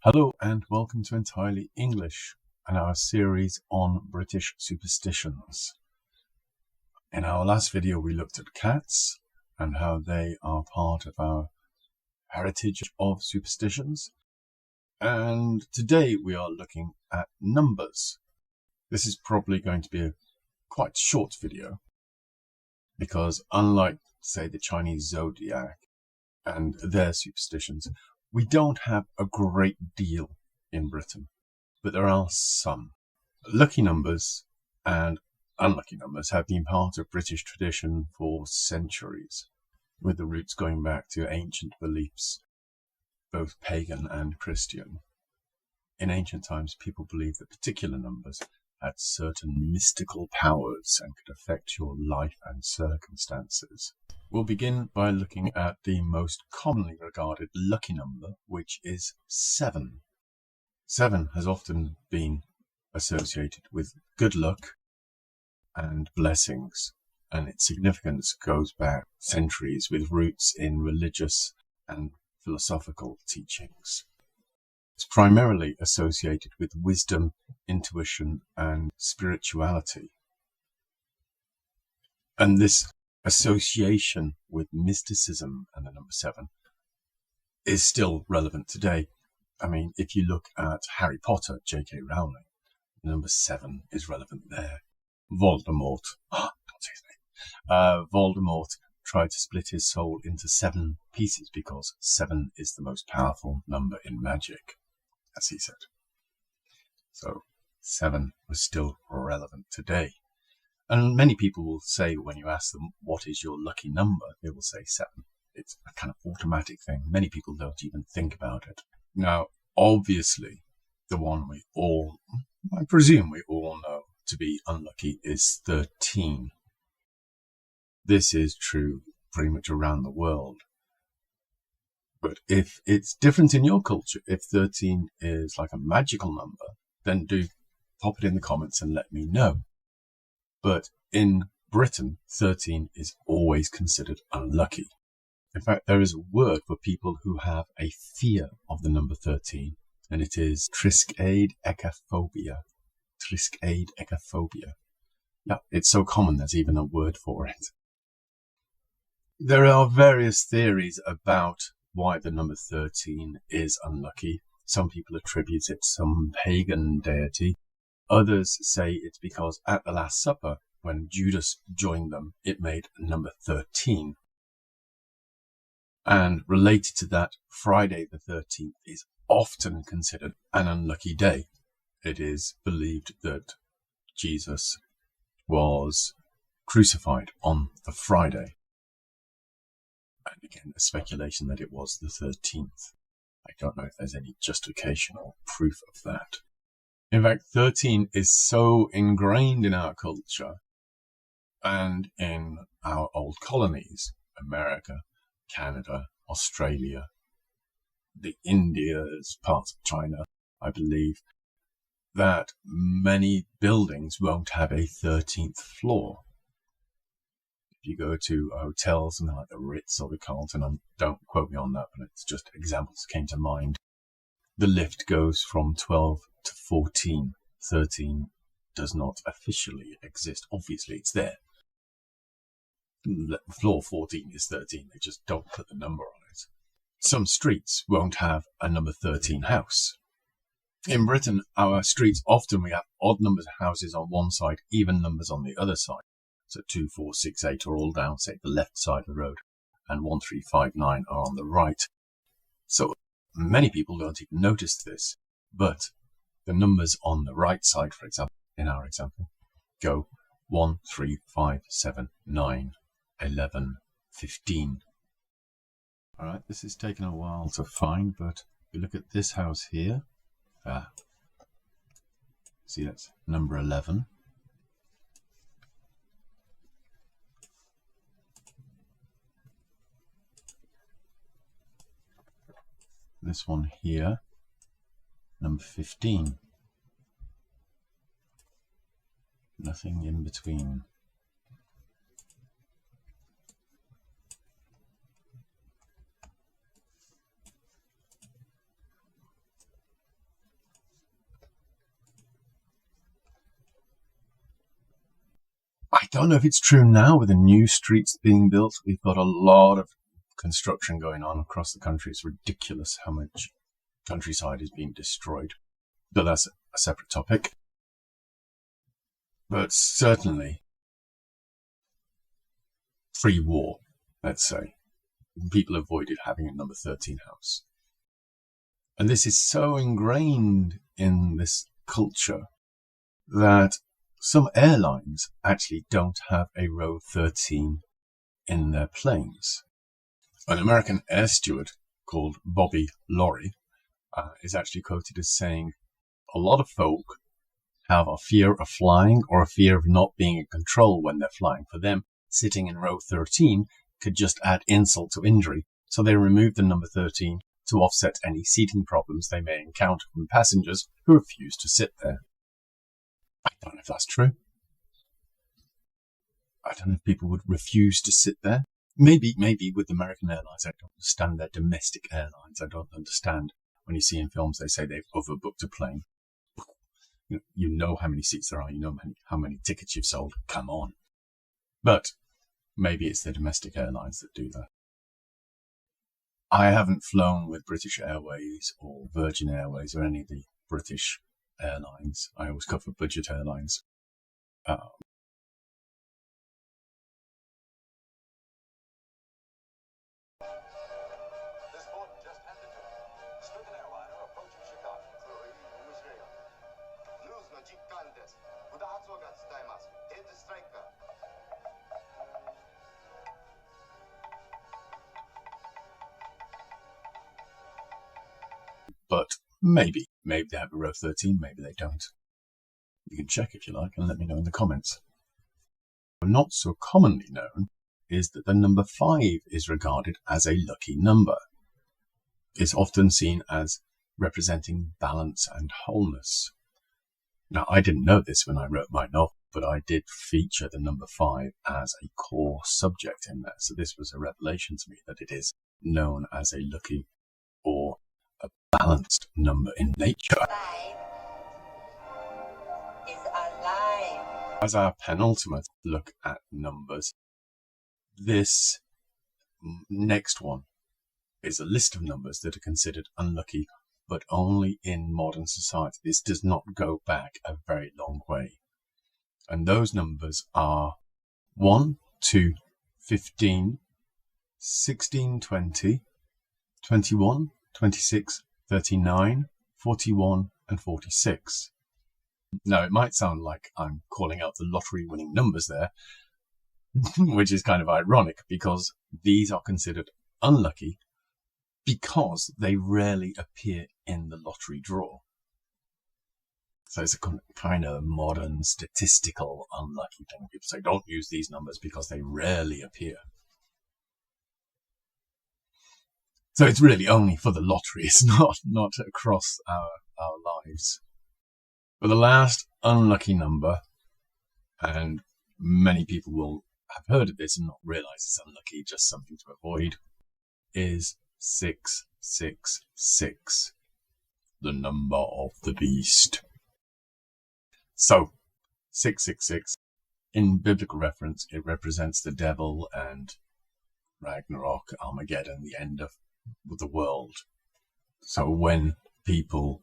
Hello and welcome to Entirely English and our series on British superstitions. In our last video we looked at cats and how they are part of our heritage of superstitions, and today we are looking at numbers. This is probably going to be a quite short video because unlike, say, the Chinese zodiac and their superstitions, we don't have a great deal in Britain, but there are some. Lucky numbers and unlucky numbers have been part of British tradition for centuries, with the roots going back to ancient beliefs, both pagan and Christian. In ancient times, people believed that particular numbers had certain mystical powers and could affect your life and circumstances. We'll begin by looking at the most commonly regarded lucky number, which is 7. 7 has often been associated with good luck and blessings, and its significance goes back centuries with roots in religious and philosophical teachings. It's primarily associated with wisdom, intuition, and spirituality. And this association with mysticism and the number 7 is still relevant today. I mean, if you look at Harry Potter, J.K. Rowling, number 7 is relevant there. Voldemort, don't say his name. Voldemort tried to split his soul into 7 pieces because 7 is the most powerful number in magic, as he said. So 7 was still relevant today. And many people will say, when you ask them, what is your lucky number? They will say 7. It's a kind of automatic thing. Many people don't even think about it. Now, obviously, the one I presume we all know to be unlucky is 13. This is true pretty much around the world. But if it's different in your culture, if 13 is like a magical number, then do pop it in the comments and let me know. But in Britain, 13 is always considered unlucky. In fact, there is a word for people who have a fear of the number 13, and it is triskaidekaphobia. Triskaidekaphobia. Yeah, it's so common there's even a word for it. There are various theories about why the number 13 is unlucky. Some people attribute it to some pagan deity. Others say it's because at the Last Supper, when Judas joined them, it made number 13. And related to that, Friday the 13th is often considered an unlucky day. It is believed that Jesus was crucified on the Friday. And again, a speculation that it was the 13th. I don't know if there's any justification or proof of that. In fact, 13 is so ingrained in our culture and in our old colonies, America, Canada, Australia, the Indias, parts of China, I believe, that many buildings won't have a 13th floor. If you go to hotels, something like the Ritz or the Carlton, and don't quote me on that, but it's just examples came to mind, the lift goes from 12 to 14. 13 does not officially exist. Obviously, it's there. Floor 14 is 13. They just don't put the number on it. Some streets won't have a number 13 house. In Britain, our streets often we have odd numbers of houses on one side, even numbers on the other side. So 2, 4, 6, 8 are all down, say, the left side of the road, and 1, 3, 5, 9 are on the right. So many people don't even notice this, but the numbers on the right side, for example, in our example, go 1, 3, 5, 7, 9, 11, 15. All right, this is taking a while to find, but if you look at this house here, see, that's number 11. This one here, number 15. Nothing in between. I don't know if it's true now with the new streets being built. We've got a lot of construction going on across the country. It's ridiculous how much countryside is being destroyed. But that's a separate topic. But certainly, pre-war, let's say, people avoided having a number 13 house. And this is so ingrained in this culture that some airlines actually don't have a row 13 in their planes. An American air steward called Bobby Lorry is actually quoted as saying, a lot of folk have a fear of flying or a fear of not being in control when they're flying. For them, sitting in row 13 could just add insult to injury. So they removed the number 13 to offset any seating problems they may encounter from passengers who refuse to sit there. I don't know if that's true. I don't know if people would refuse to sit there. Maybe with American Airlines. I don't understand their domestic airlines. I don't understand when you see in films they say they've overbooked a plane. You know how many seats there are. You know how many tickets you've sold. Come on. But maybe it's the domestic airlines that do that. I haven't flown with British Airways or Virgin Airways or any of the British airlines. I always go for budget airlines. But maybe they have a row 13, maybe they don't. You can check if you like and let me know in the comments. Not so commonly known is that the number 5 is regarded as a lucky number. It's often seen as representing balance and wholeness. Now, I didn't know this when I wrote my novel, but I did feature the number 5 as a core subject in there. So this was a revelation to me that it is known as a lucky or a balanced number in nature. 5 is alive. As our penultimate look at numbers, this next one is a list of numbers that are considered unlucky, but only in modern society. This does not go back a very long way. And those numbers are 1 to 15, 16, 20, 21, 26, 39, 41, and 46. Now, it might sound like I'm calling out the lottery winning numbers there, which is kind of ironic because these are considered unlucky because they rarely appear in the lottery draw. So it's a kind of modern statistical unlucky thing. People say don't use these numbers because they rarely appear. So it's really only for the lottery. It's not across our lives. But the last unlucky number, and many people will have heard of this and not realize it's unlucky, just something to avoid, is 666, the number of the beast. So 666, in biblical reference, it represents the devil and Ragnarok, Armageddon, the end of the world. So when people,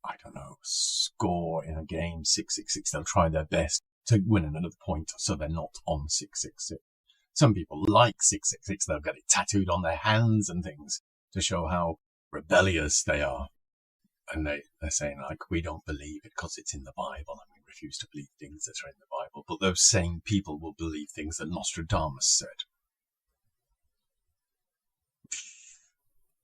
I don't know, score in a game 666, they'll try their best to win another point so they're not on 666. Some people like 666, they'll get it tattooed on their hands and things to show how rebellious they are. And they're saying, like, we don't believe it because it's in the Bible and we refuse to believe things that are in the Bible. But those same people will believe things that Nostradamus said.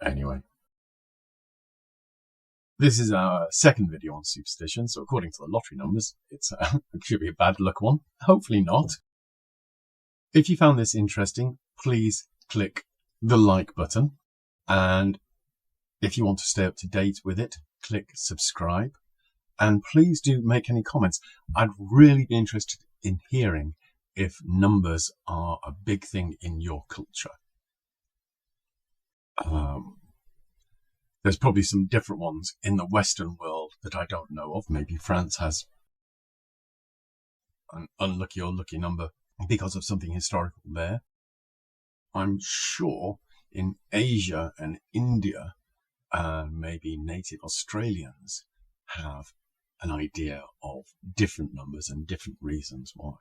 Anyway. This is our second video on superstition. So according to the lottery numbers, it should be a bad luck one. Hopefully not. If you found this interesting, please click the like button. And if you want to stay up to date with it, click subscribe. And please do make any comments. I'd really be interested in hearing if numbers are a big thing in your culture. There's probably some different ones in the Western world that I don't know of. Maybe France has an unlucky or lucky number because of something historical there. I'm sure in Asia and India and maybe native Australians have an idea of different numbers and different reasons why.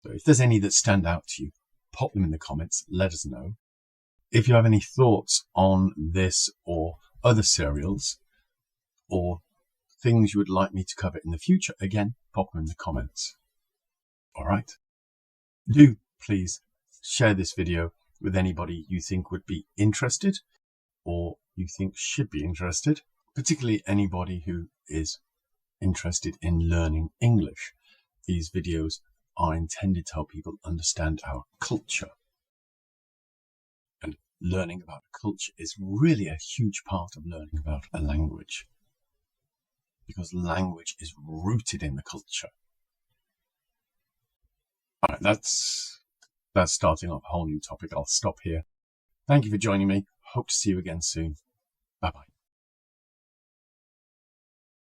So if there's any that stand out to you, pop them in the comments, let us know. If you have any thoughts on this or other serials or things you would like me to cover in the future, again, pop them in the comments. All right. Do please share this video with anybody you think would be interested or you think should be interested, particularly anybody who is interested in learning English. These videos are intended to help people understand our culture. And learning about culture is really a huge part of learning about a language, because language is rooted in the culture. All right, that's starting off a whole new topic. I'll stop here. Thank you for joining me. Hope to see you again soon. Bye-bye.